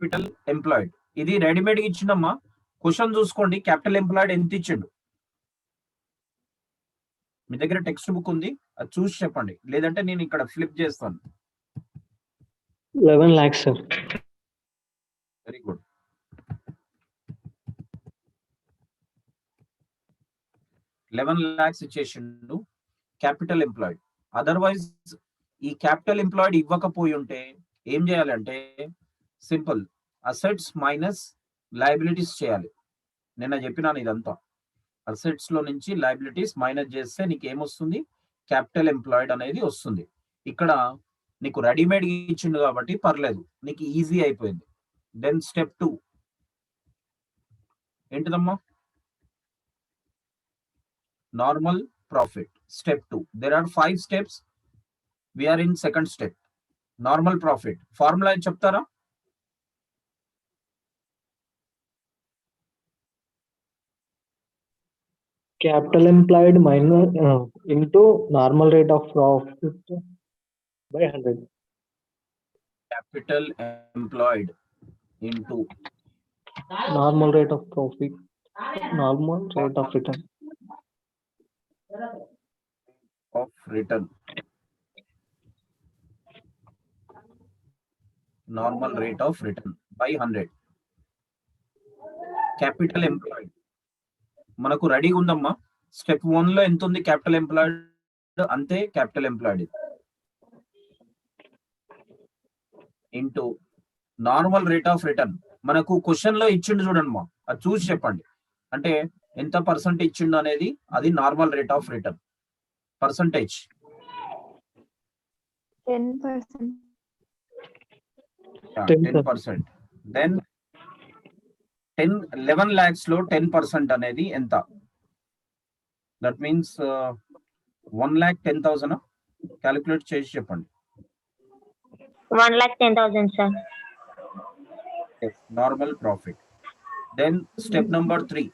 Capital employed. ఇది readymade ఇచ్చిండమ్మా. Question చూసుకోండి, capital employed ఎంత ఇచ్చిండు. మీ దగ్గర టెక్స్ట్ బుక్ ఉంది, అది చూసి చెప్పండి, లేదంటే నేను ఇక్కడ ఫ్లిప్ చేస్తాను. 11 lakhs, sir. Very good. 11 lakhs ఇచ్చేసిండు క్యాపిటల్ ఎంప్లాయిడ్. అదర్వైజ్ ఈ క్యాపిటల్ ఎంప్లాయిడ్ ఇవ్వకపోయి ఉంటే ఏం చేయాలంటే సింపుల్, అసెట్స్ మైనస్ లయబిలిటీస్ చేయాలి. నిన్న చెప్పినాను ఇదంతా. అసెట్స్ లో నుంచి లయబిలిటీస్ మైనస్ చేస్తే నీకు ఏమొస్తుంది, క్యాపిటల్ ఎంప్లాయిడ్ అనేది వస్తుంది. ఇక్కడ నీకు రెడీమేడ్ ఇచ్చిండు కాబట్టి పర్లేదు, నీకు ఈజీ అయిపోయింది. దెన్ స్టెప్ 2 ఏంటిదమ్మా, normal profit. Step 2, there are 5 steps, we are in second step. Normal profit formula చెప్తారా? Capital employed minus into normal rate of profit by 100. Capital employed into Normal rate of profit, normal rate of return. of return. Normal rate of return by 100. Capital employed మనకు రెడీగా ఉందమ్మా. Step 1 లో ఎంత ఉంది capital employed, అంతే capital employed into normal rate of return. మనకు question లో ఇచ్చిండు చూడమ్మా, అది చూసి చెప్పండి. అంటే ఎంత పర్సెంట్ ఇచ్చిండు అనేది, అది normal rate of return percentage. 10%. 10%. Then 11 lakhs లో 10% అనేది ఎంత? That means 1,10,000. క్యాలిక్యులేట్ చేసి చెప్పండి. 1,10,000, sir. Normal profit. Then step number 3.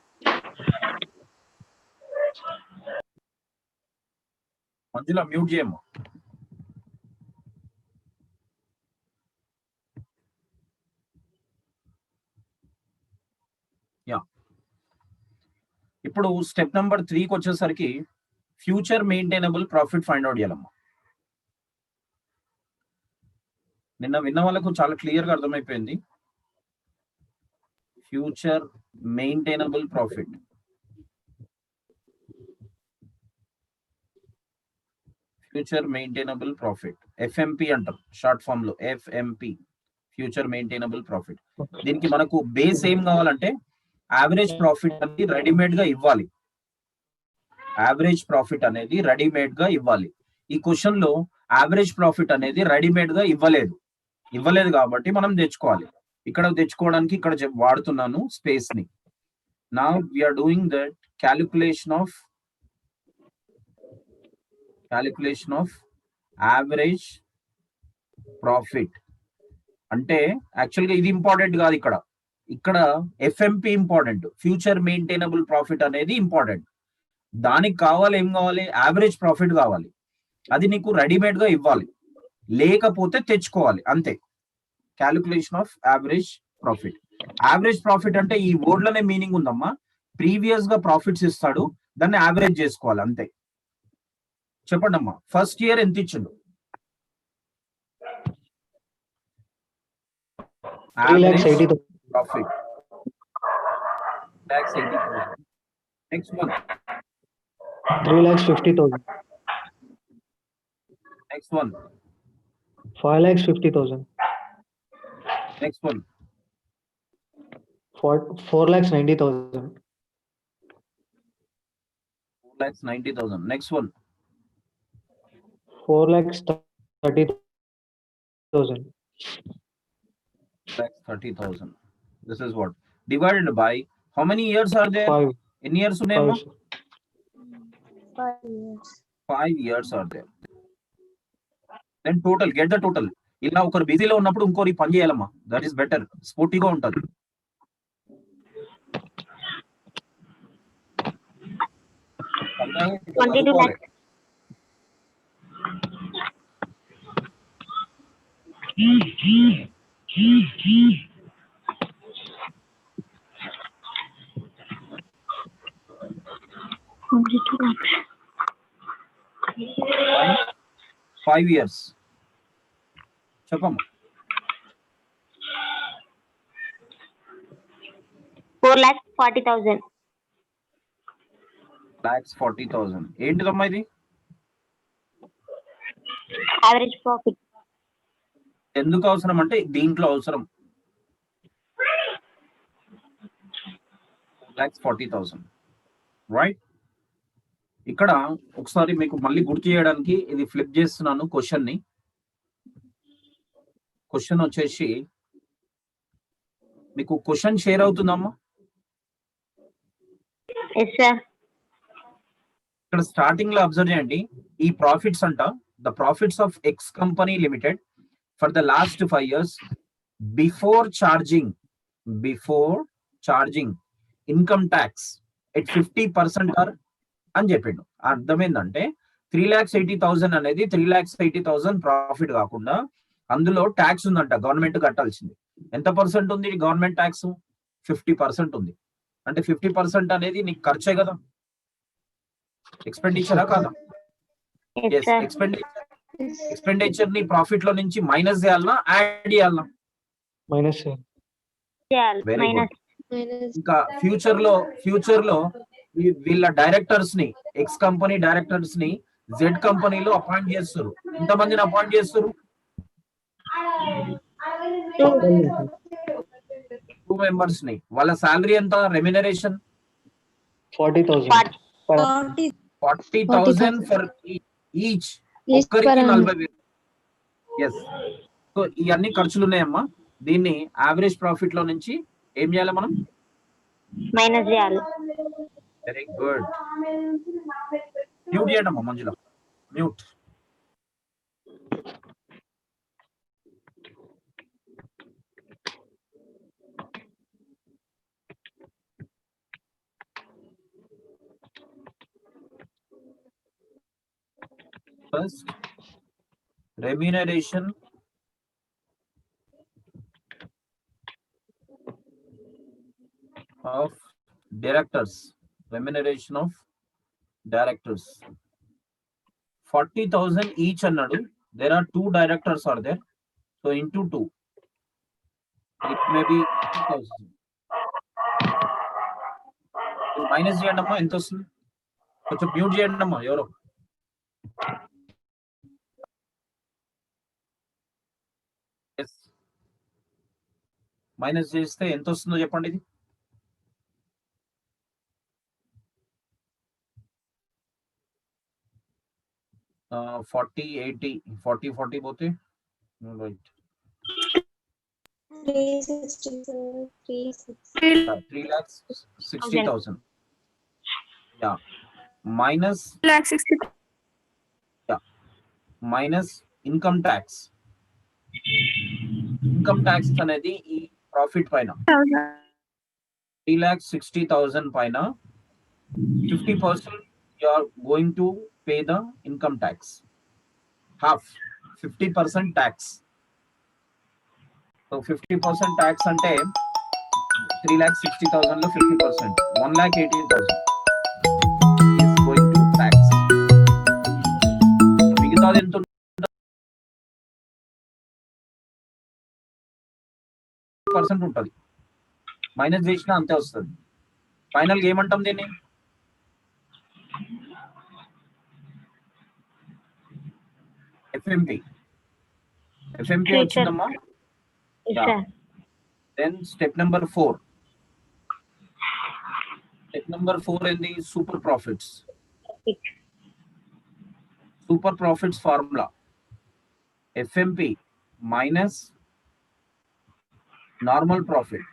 మధ్యలో మ్యూట్ చేయము. ఇప్పుడు స్టెప్ నెంబర్ 3కి వచ్చేసరికి future maintainable profit find out చేయాలమ్మా. నిన్న విన్న వాళ్ళకు చాలా క్లియర్ గా అర్థమైపోయింది. Future maintainable profit. Future maintainable profit FMP అంటారు షార్ట్ ఫామ్ లో, ఎఫ్ఎంపి, ఫ్యూచర్ మెయింటైనబుల్ ప్రాఫిట్. దీనికి మనకు బేస్ ఏం కావాలంటే యావరేజ్ ప్రాఫిట్ అనేది రెడీమేడ్ గా ఇవ్వాలి. యావరేజ్ ప్రాఫిట్ అనేది రెడీమేడ్ గా ఇవ్వాలి. ఈ క్వశ్చన్ లో యావరేజ్ ప్రాఫిట్ అనేది రెడీమేడ్ గా ఇవ్వలేదు కాబట్టి మనం తెచ్చుకోవాలి. ఇక్కడ తెచ్చుకోవడానికి ఇక్కడ వాడుతున్నాను స్పేస్ ని. Now we are doing that calculation of average profit. అంటే యాక్చువల్ గా ఇది ఇంపార్టెంట్ కాదు, ఇక్కడ FMP important, future maintainable profit అనేది ఇంపార్టెంట్. దానికి ఏం కావాలి, యావరేజ్ ప్రాఫిట్ కావాలి. అది నీకు రెడీమేడ్ గా ఇవ్వాలి, లేకపోతే తెచ్చుకోవాలి, అంతే. Calculation of average profit. Average profit అంటే ఈ వర్డ్ లోనే మీనింగ్ ఉందమ్మా. ప్రీవియస్ గా ప్రాఫిట్స్ ఇస్తాడు, దాన్ని యావరేజ్ చేసుకోవాలి, అంతే. చెప్పండి అమ్మా, ఫస్ట్ ఇయర్ ఎంత ఇచ్చిండు? 3,80,000. Profit 3,80,000. Next one. 3,50,000. Next one. 5,50,000. Next one. 4,90,000. 4,90,000. Next one. 4,30,000. 30,000. This is what divided by how many years are there? 5. In years unema? 5 years. 5 years are there. Then total, get the total. ఇలా ఒకరు బిజీలో ఉన్నప్పుడు ఇంకోరి పని చేయాలమ్మా, that is better, స్పోర్టీగా ఉంటుంది. 5 years చెప్పమ్మా. 4,40,000. lakhs 40,000 ఏంటిదమ్మా ఇది? Average profit. ఎందుకు అవసరం అంటే దీంట్లో అవసరం. lakhs 40,000 right. ఇక్కడ ఒకసారి మీకు మళ్ళీ గుర్తు చేయడానికి ఇది ఫ్లిప్ చేస్తున్నాను క్వశ్చన్ ని. క్వశ్చన్ వచ్చేసి మీకు క్వశ్చన్ షేర్ అవుతుందమ్మా. Yes, sir. ఇక్కడ స్టార్టింగ్ లో అబ్జర్వ్ చేయండి, ఈ ప్రాఫిట్స్ అంట the profits of X company limited for the last 5 years before charging income tax at 50% are అని చెప్పిండు. అర్థం ఏంటంటే 3,80,000 అనేది 3,80,000 ప్రాఫిట్ కాకుండా అందులో ట్యాక్స్ ఉందంట, గవర్నమెంట్ కట్టాల్సింది. ఎంత పర్సెంట్ ఉంది గవర్నమెంట్ ట్యాక్స్? 50% ఉంది. అంటే 50% అనేది నీకు ఖర్చే కదా, ఎక్స్పెండిచరా కాదా? Yes, yes, sir. ఎక్స్పెండిచర్ ని ప్రాఫిట్ లో నుంచి మైనస్ చేయాలనా యాడ్ చేయాలనా? Minus Yeah, very minus. Good. ఇంకా ఫ్యూచర్ లో వీళ్ళ డైరెక్టర్స్ ని, ఎక్స్ కంపెనీ డైరెక్టర్స్ ని జెడ్ కంపెనీలో అపాయింట్ చేస్తారు. ఎంతమందిని అపాయింట్ చేస్తారు? 2 members ని. వాళ్ళ శాలరీ ఎంత? రెమ్యునరేషన్ 40,000. 40,000 for each. ఒక్కరికి 40,000. ఎస్. సో ఇవన్నీ ఖర్చులు ఉన్నాయమ్మా. దీన్ని యావరేజ్ ప్రాఫిట్ లో నుంచి ఏం చేయాలి మనం? Minus చేయాలి. Very good. మ్యూట్ చేయండి అమ్మా మంజుల, mute. First, remuneration of directors. Remuneration of directors. 40,000 each అన్నాడు. There are 2 directors are there. So into 2, it may be 2,000. Minus చేయండి అమ్మా, ఎంత వస్తుంది? కొంచెం మ్యూట్ చేయండి అమ్మా ఎవరో. మైనస్ చేస్తే ఎంత వస్తుందో చెప్పండి. ఇది 40, 80, 40 పోతే right 3,60,000. Yeah, minus minus income tax. Income tax అనేది ఈ ప్రాఫిట్ పైన 3,60,000 పైన 50% you are going to pay the income tax. Half, 50% tax. So 50% tax ante 3,60,000 lo 50%, 1,18,000 is going to tax. మిగతాది ఎంత పర్సెంట్ ఉంటుంది, మైనస్ చేసినా అంతే వస్తుంది. ఫైనల్ గా ఏమంటాం దీన్ని? FMP వచ్చిందమ్మా. Yes, sir. Then step number 4. Step number 4 ఏంది? Super profits. Super profits formula FMP minus normal profit.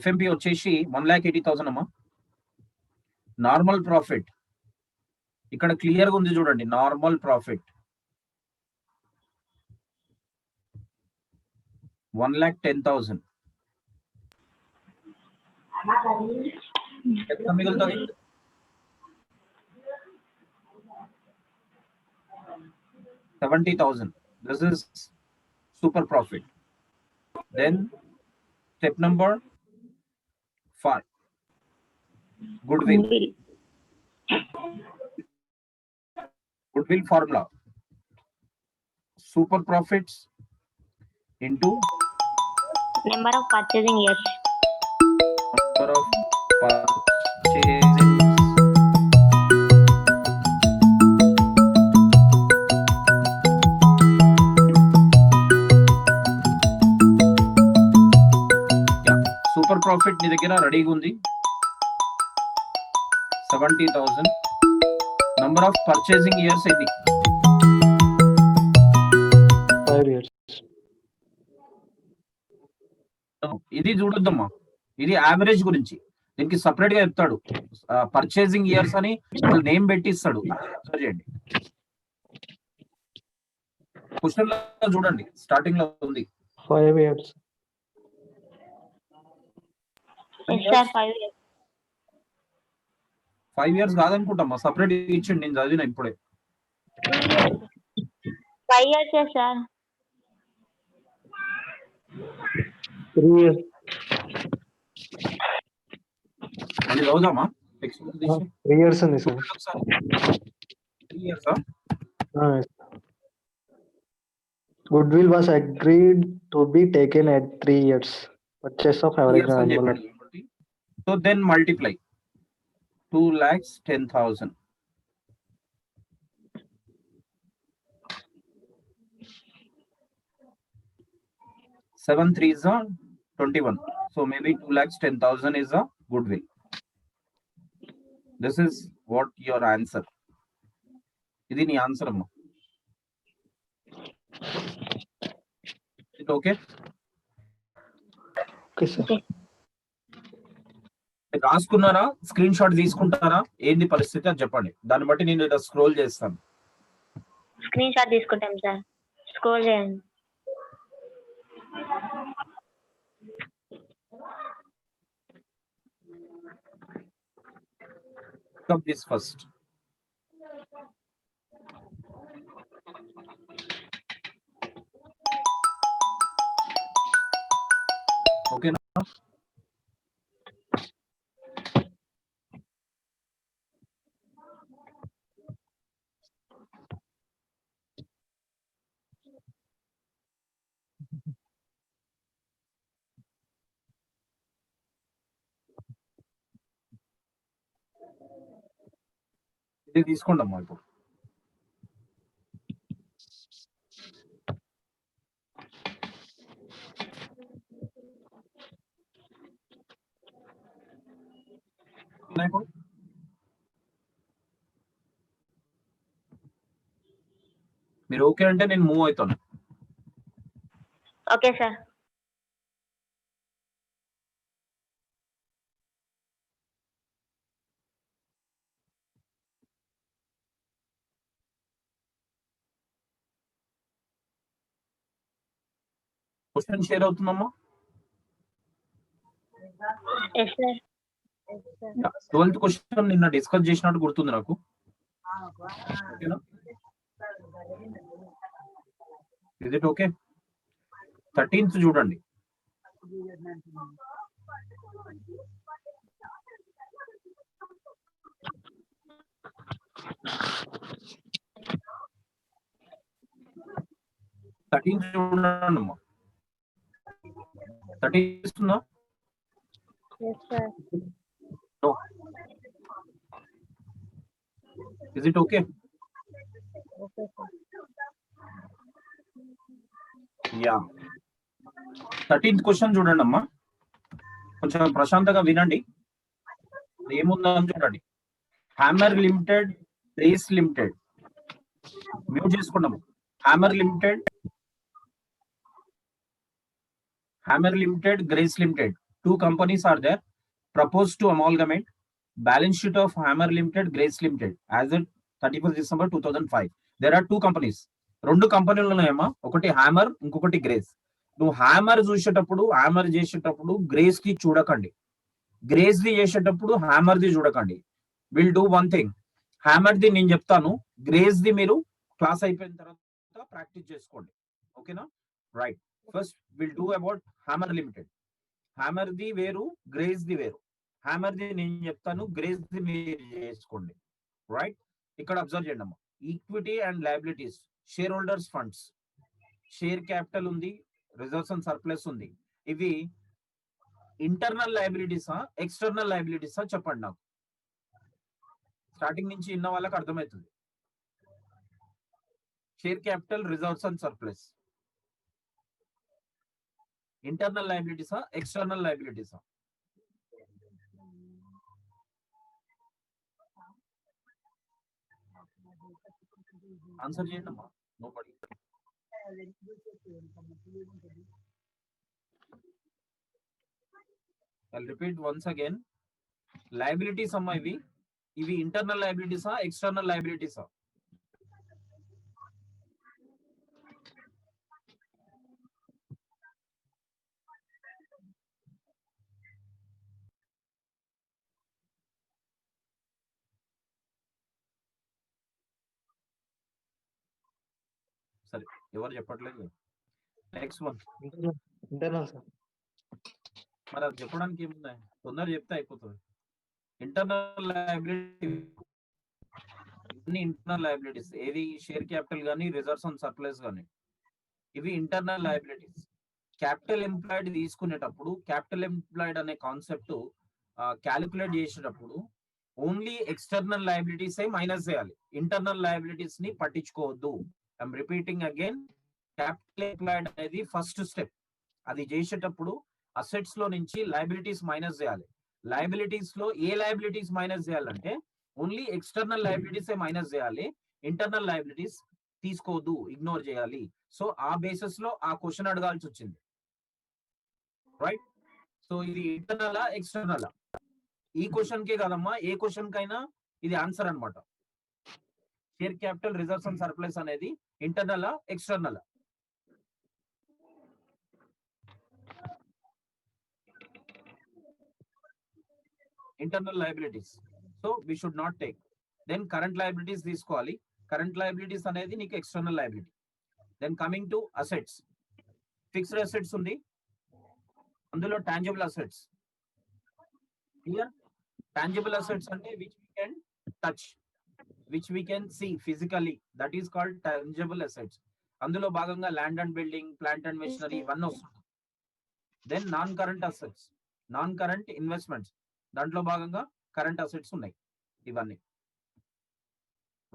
FMP వచ్చేసి 1,80,000 అమ్మా. నార్మల్ ప్రాఫిట్ ఇక్కడ క్లియర్ గా ఉంది చూడండి. Normal profit 1,10,000. ఎంత మిగులుతుంది? 70,000. This is super profit. Then step number 5. Goodwill. Goodwill. Goodwill formula. Super profits into Number of purchasing years. number of purchasing. Super profit నీ దగ్గర రెడీగా ఉంది 70,000. నంబర్ ఆఫ్ పర్చేసింగ్ ఇయర్స్ ఎన్ని? 5 years. ఇది చూడొద్దమ్మా, ఇది యావరేజ్ గురించి. దీనికి సపరేట్ గా చెప్తాడు. పర్చేసింగ్ ఇయర్స్ అని నేమ్ పెట్టి ఇస్తాడు. చేయండి, క్వశ్చన్ లో చూడండి, స్టార్టింగ్ లో ఉంది 5 years. Yes, sir. 5 years. 5 years కాదనుకుంటామ్మా, separate ఇచ్చిండి, నేను చదివిన ఇప్పుడే. 5 years, yes, sir. 3 years. మళ్ళీ చదువుదామా? 3 years ఉంది sir. 3 years. Yes. Goodwill was agreed to be taken at 3 years. Purchase of average annual. So then multiply 2,10,000. 7 3s are 21. So maybe 2,10,000 is a goodwill. This is what your answer. ఇది నీ answer అమ్మా. Okay Okay, sir. రాసుకున్నారా? Screenshot తీసుకుంటారా? ఏంది పరిస్థితి అని చెప్పండి, దాన్ని బట్టి నేను ఇలా స్క్రోల్ చేస్తాను. స్క్రీన్ షాట్ తీసుకుంటాం సార్. స్క్రోల్ చేయండి. Come this first. Okay na? ఇది తీసుకోండి అమ్మా ఇప్పుడు. మీరు ఓకే అంటే నేను మూవ్ అవుతాను. Okay sir. క్వశ్చన్ షేర్ అవుతుందమ్మా. Yes sir. 12th క్వశ్చన్ నిన్న డిస్కస్ చేసినట్టు గుర్తుంది నాకు. Is it okay? 13th చూడండి. చూడండి అమ్మా. 13 ఇస్తుందా? Yes sir. No. Is it okay? Okay sir. Yeah. 13th question చూడండి అమ్మా, కొంచెం ప్రశాంతంగా వినండి. ఏముందని చూడండి. Hammer limited, grace limited. Mute చేసుకున్నాము. Hammer limited, grace limited. 2 companies are there. Proposed to amalgamate. Balance sheet of Hammer Limited, Grace Limited as at 31st December 2005. There are 2 companies. 2 కంపెనీలు ఉన్నాయమ్మా, ఒకటి హ్యామర్, ఇంకొకటి గ్రేస్. నువ్వు hammer చూసేటప్పుడు, hammer చేసేటప్పుడు grace కి చూడకండి, గ్రేస్ ది చేసేటప్పుడు హ్యామర్ ది చూడకండి. Will do one thing, hammer the నేను చెప్తాను, గ్రేస్ ది మీరు క్లాస్ అయిపోయిన తర్వాత ప్రాక్టీస్ చేసుకోండి. ఓకేనా? Right. First will do about hammer limited. Hammer the వేరు, గ్రేస్ ది వేరు. హ్యామర్ ది నేను చెప్తాను, గ్రేస్ ది మీరు చేసుకోండి. రైట్, ఇక్కడ అబ్జర్వ్ చేయండి అమ్మా. Equity and liabilities, share holders funds, share capital ఉంది, రిజర్వ్స్ అండ్ సర్ప్లస్ ఉంది. ఇవి ఇంటర్నల్ లయబిలిటీసా ఎక్స్టర్నల్ లయబిలిటీసా చెప్పండి నాకు. స్టార్టింగ్ నుంచి ఇన్న వాళ్ళకి అర్థమవుతుంది. Share capital, reserves and surplus internal లయబిలిటీసా ఎక్స్టర్నల్ లయబిలిటీసా? ఆన్సర్ చేయండి అమ్మా. Nobody. I'll repeat once again. Liabilities అమ్మా, ఇవి ఇంటర్నల్ లయబిలిటీసా ఎక్స్టర్నల్ లయబిలిటీసా? సరే, ఎవరు చెప్పట్లేదు. Next one. Internal sir. మరి అది చెప్పడానికి ఏముంది, తొందర చెప్తే అయిపోతుంది. ఇంటర్నల్ లయబిలిటీ, ఇంటర్నల్ లయబిలిటీస్ ఏది, షేర్ క్యాపిటల్ కానీ రిజర్వ్స్ అండ్ సర్ప్లస్ కానీ, ఇవి ఇంటర్నల్ లయబిలిటీస్. క్యాపిటల్ ఎంప్లాయిడ్ తీసుకునేటప్పుడు క్యాపిటల్ ఎంప్లాయిడ్ అనే కాన్సెప్ట్ క్యాలిక్యులేట్ చేసేటప్పుడు ఓన్లీ ఎక్స్టర్నల్ లయబిలిటీస్ మైనస్ చేయాలి, ఇంటర్నల్ లయబిలిటీస్ ని పట్టించుకోవద్దు. I'm repeating again, capital employed అనేది ఫస్ట్ స్టెప్. అది చేసేటప్పుడు అసెట్స్ లో నుంచి లయబిలిటీస్ మైనస్ చేయాలి. లయబిలిటీస్ లో ఏ లయబిలిటీస్ మైనస్ చేయాలంటే ఓన్లీ ఎక్స్టర్నల్ లయబిలిటీస్ మైనస్ చేయాలి, ఇంటర్నల్ లయబిలిటీస్ తీసుకోవద్దు, ఇగ్నోర్ చేయాలి. సో ఆ బేసిస్ లో ఆ క్వశ్చన్ అడగాల్సి వచ్చింది. రైట్, సో ఇది ఇంటర్నల్ ఎక్స్టర్నల్, ఈ క్వశ్చన్ కే కదమ్మా, ఏ క్వశ్చన్ కైనా ఇది ఆన్సర్ అన్నమాట. Share capital, reserves and surplus అనేది internal external? Internal liabilities. So we should not take. Then current liabilities తీసుకోవాలి. కరెంట్ లయబిలిటీస్ అనేది నీకు external liability. Then coming to assets, fixed assets ఉంది, అందులో tangible assets. Clear? Tangible assets అంటే which we can touch, which we can see physically, that is called tangible assets. అందులో భాగంగా land and building, plant and machinery ఇవన్నీ వస్తుంది. Then non current assets, non current investments, దాంట్లో భాగంగా current assets ఉన్నాయి ఇవన్నీ.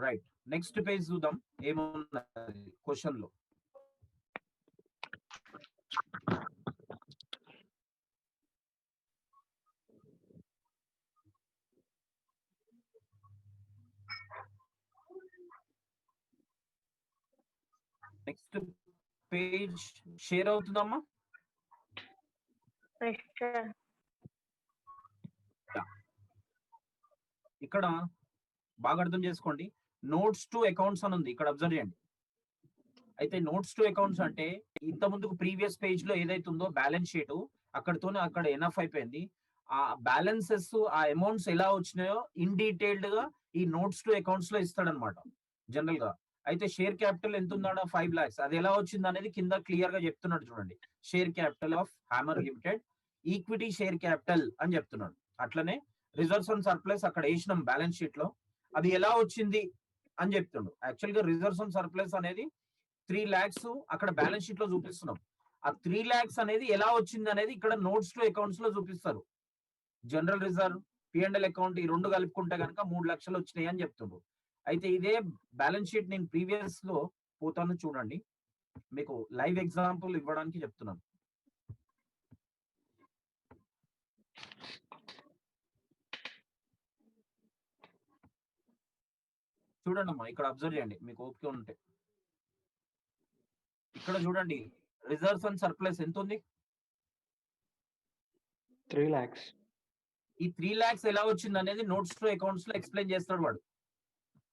Right, next page చూద్దాం ఏమున్నది క్వశ్చన్ లో. నెక్స్ట్ పేజ్ షేర్ అవుతుందమ్మా. ఇక్కడ బాగా అర్థం చేసుకోండి, నోట్స్ టు అకౌంట్స్ అని ఉంది, ఇక్కడ అబ్జర్వ్ చేయండి. అయితే నోట్స్ టు అకౌంట్స్ అంటే ఇంత ముందుకు ప్రీవియస్ పేజ్ లో ఏదైతే ఉందో బ్యాలెన్స్ షీట్, అక్కడతోనే అక్కడ ఎనఫ్ అయిపోయింది. ఆ బ్యాలెన్సెస్, ఆ అమౌంట్స్ ఎలా వచ్చినాయో ఇన్ డీటెయిల్డ్ గా ఈ నోట్స్ టు అకౌంట్స్ లో ఇస్తాడనమాట జనరల్ గా. అయితే షేర్ క్యాపిటల్ ఎంత ఉందా, 5 lakhs, అది ఎలా వచ్చింది అనేది కింద క్లియర్ గా చెప్తున్నాడు చూడండి. Share capital of hammer limited, equity share capital అని చెప్తున్నాడు. అట్లనే రిజర్వ్స్ అండ్ సర్ప్లస్ అక్కడ వేసినాం బ్యాలెన్స్ షీట్ లో, అది ఎలా వచ్చింది అని చెప్తుండు. యాక్చువల్ గా రిజర్వ్స్ అండ్ సర్ప్లస్ అనేది 3 lakhs అక్కడ బ్యాలెన్స్ షీట్ లో చూపిస్తున్నాం. ఆ 3 lakhs అనేది ఎలా వచ్చింది అనేది ఇక్కడ నోట్స్ టు అకౌంట్స్ లో చూపిస్తారు. జనరల్ రిజర్వ్, P&L అకౌంట్, ఈ రెండు కలుపుకుంటే కనుక 3 lakhs వచ్చినాయి అని చెప్తుండ్రు. అయితే ఇదే బ్యాలెన్స్ షీట్ నేను ప్రీవియస్ లో పోతాను చూడండి, మీకు లైవ్ ఎగ్జాంపుల్ ఇవ్వడానికి చెప్తున్నాను. చూడండి అమ్మా, ఇక్కడ అబ్జర్వ్ చేయండి మీకు ఓపిక ఉంటే. ఇక్కడ చూడండి, రిజర్వ్స్ అండ్ సర్ప్లస్ ఎంత ఉంది, 3 lakhs. ఈ 3 lakhs ఎలా వచ్చింది అనేది నోట్స్ టు అకౌంట్స్ లో ఎక్స్ప్లెయిన్ చేస్తాడు వాడు.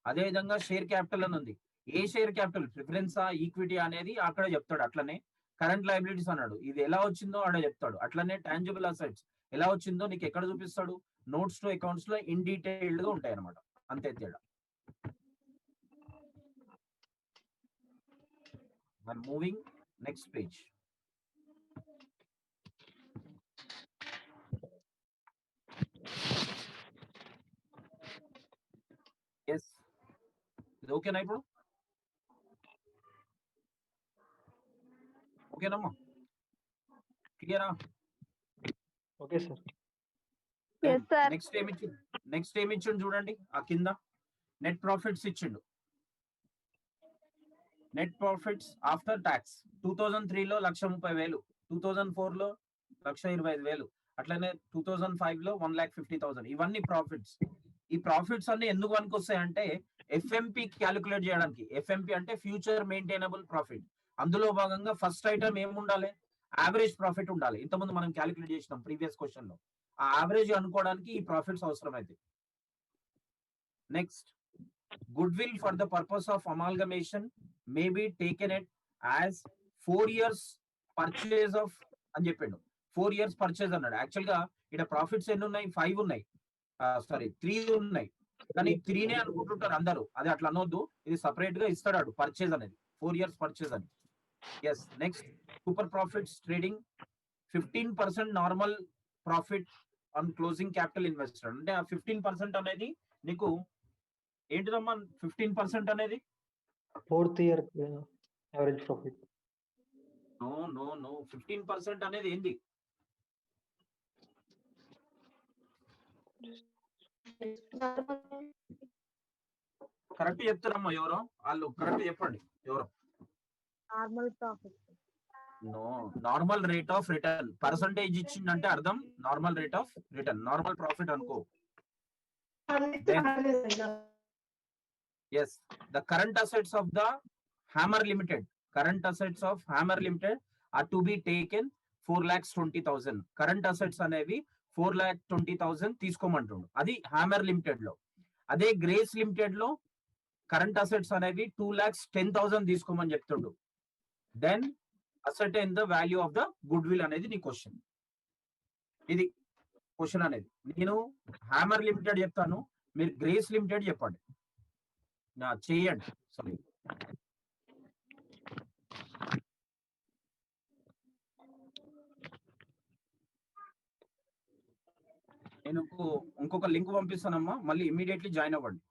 అదే విధంగా షేర్ క్యాపిటల్ అని ఉంది, ఏ షేర్ క్యాపిటల్, ప్రిఫరెన్సా ఈక్విటీ అనేది అక్కడ చెప్తాడు. అట్లనే కరెంట్ లయబిలిటీస్ అన్నాడు, ఇది ఎలా వచ్చిందో ఆడ చెప్తాడు. అట్లనే టాంజిబుల్ అసెట్స్ ఎలా వచ్చిందో నీకు ఎక్కడ చూపిస్తాడు, నోట్స్ టు అకౌంట్స్ లో ఇన్ డీటెయిల్డ్ గా ఉంటాయి అనమాట. అంతే తేడా. Moving next page. ఓకేనా ఇప్పుడు? ఓకేనమ్మా, క్లియరా? Okay sir. Yes, sir. Next ఏమి ఇచ్చిండు చూడండి ఆ కింద, నెట్ ప్రాఫిట్స్ ఇచ్చిండు. నెట్ ప్రాఫిట్స్ ఆఫ్టర్ ట్యాక్స్ 2003లో 1,30,000, 2004లో 1,25,000, అట్లనే 2005లో 1,50,000. ఇవన్నీ ప్రాఫిట్స్. ఈ ప్రాఫిట్స్ అన్ని ఎందుకు పనికొస్తాయంటే ఎఫ్ఎంపి క్యాలిక్యులేట్ చేయడానికి. ఎఫ్ఎంపి అంటే ఫ్యూచర్ మెయింటైనబుల్ ప్రాఫిట్. అందులో భాగంగా ఫస్ట్ ఐటమ్ ఏముండాలి? యావరేజ్ ప్రాఫిట్ ఉండాలి. ఇంతకుముందు మనం క్యాలిక్యులేట్ చేసినాం ప్రీవియస్ క్వశ్చన్ లో. ఆ యావరేజ్ అనుకోవడానికి ఈ ప్రాఫిట్స్ అవసరం అయితే. Next, goodwill for the purpose of amalgamation may be taken it as 4 years purchase of అని చెప్పిండు. 4 years purchase అన్నాడు. యాక్చువల్ గా ఇక్కడ ప్రాఫిట్స్ ఎన్ని ఉన్నాయి? 5 ఉన్నాయి, సారీ 3 ఉన్నాయి. కానీ 3నే అనుకుంటుంటారు అందరూ. అది అట్లా అనొద్దు, ఇది సపరేట్ గా ఇస్తాడు పర్చేజ్ అనేది, 4 years పర్చేజ్ అని. Yes. Next, super profits trading 15% normal profit on closing capital investor. అంటే ఆ 15% అనేది నీకు ఏంటిదమ్మా? 15% అనేది 4th year average profit. No 15% అనేది ఏంది? కరెక్ట్ చెప్తారమ్మా ఎవరో, వాళ్ళు కరెక్ట్ చెప్పండి ఎవరో. Normal profit. No, normal rate of return. Percentage ఇచ్చిందంటే అర్థం normal rate of return, normal profit అనుకో. Yes, the current assets of the Hammer Limited, are to be taken 4,20,000. Current assets అనేవి 4,20,000 తీసుకోమంటుండు. అది హ్యామర్ లిమిటెడ్ లో. అదే గ్రేస్ లిమిటెడ్ లో current assets అనేవి 2,10,000 తీసుకోమని చెప్తుండు. Then ascertain the value of the goodwill అనేది నీ క్వశ్చన్. ఇది క్వశ్చన్ అనేది. నేను హ్యామర్ లిమిటెడ్ చెప్తాను, మీరు గ్రేస్ లిమిటెడ్ చెప్పండి. చేయండి. సారీ, నేను ఇంకొక లింక్ పంపిస్తానమ్మా, మళ్ళీ ఇమీడియట్లీ జాయిన్ అవ్వండి.